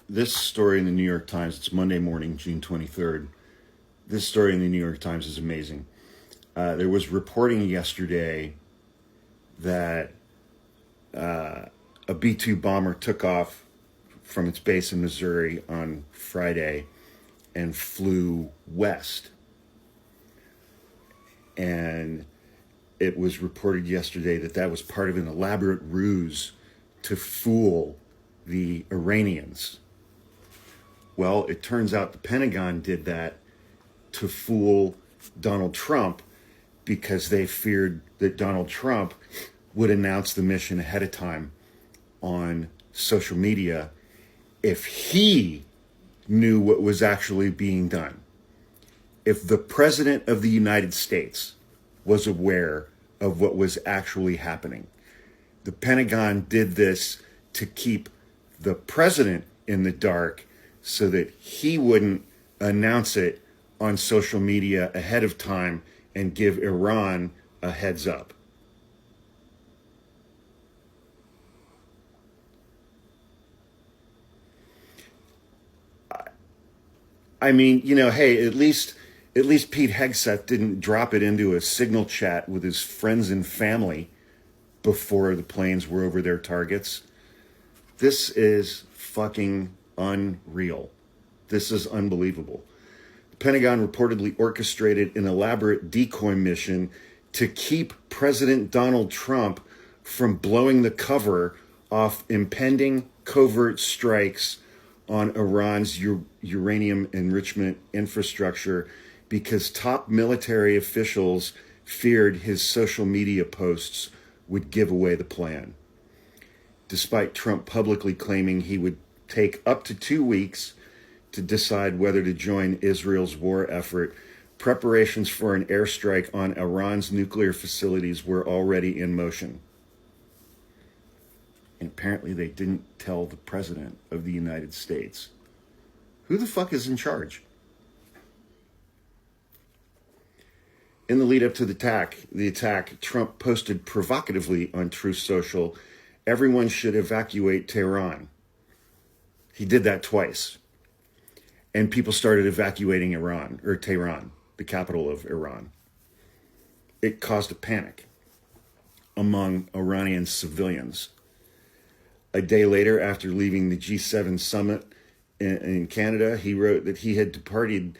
this story in the New York Times, it's Monday morning, June 23rd. This story in the New York Times is amazing. There was reporting yesterday that a B 2 bomber took off from its base in Missouri on Friday and flew west. And it was reported yesterday that that was part of an elaborate ruse to fool the Iranians. Well, it turns out the Pentagon did that to fool Donald Trump because they feared that Donald Trump would announce the mission ahead of time on social media if he knew what was actually being done. If the President of the United States was aware of what was actually happening. The Pentagon did this to keep the president in the dark so that he wouldn't announce it on social media ahead of time and give Iran a heads up. I mean, hey, at least Pete Hegseth didn't drop it into a signal chat with his friends and family before the planes were over their targets. This is fucking unreal. This is unbelievable. The Pentagon reportedly orchestrated an elaborate decoy mission to keep President Donald Trump from blowing the cover off impending covert strikes on Iran's uranium enrichment infrastructure because top military officials feared his social media posts would give away the plan. Despite Trump publicly claiming he would take up to 2 weeks to decide whether to join Israel's war effort, preparations for an airstrike on Iran's nuclear facilities were already in motion. And apparently they didn't tell the President of the United States. Who the fuck is in charge? In the lead up to the attack, Trump posted provocatively on Truth Social, everyone should evacuate Tehran. He did that twice. And people started evacuating Tehran, the capital of Iran. It caused a panic among Iranian civilians. A day later, after leaving the G7 summit in Canada, he wrote that he had departed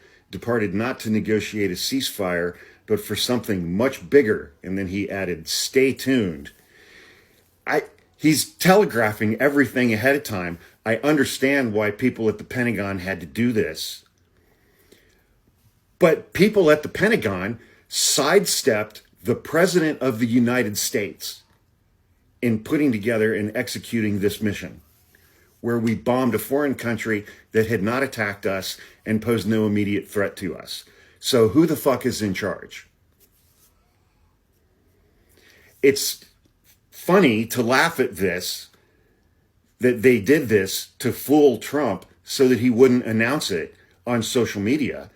not to negotiate a ceasefire, but for something much bigger. And then he added, stay tuned. He's telegraphing everything ahead of time. I understand why people at the Pentagon had to do this. But people at the Pentagon sidestepped the President of the United States in putting together and executing this mission, where we bombed a foreign country that had not attacked us and posed no immediate threat to us. So who the fuck is in charge? It's funny to laugh at this, that they did this to fool Trump so that he wouldn't announce it on social media.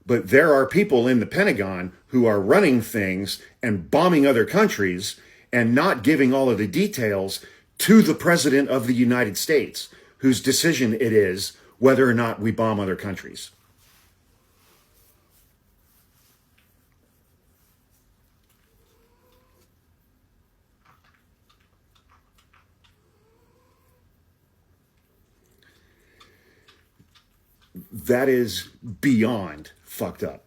But there are people in the Pentagon who are running things and bombing other countries and not giving all of the details to the President of the United States, whose decision it is whether or not we bomb other countries. That is beyond fucked up.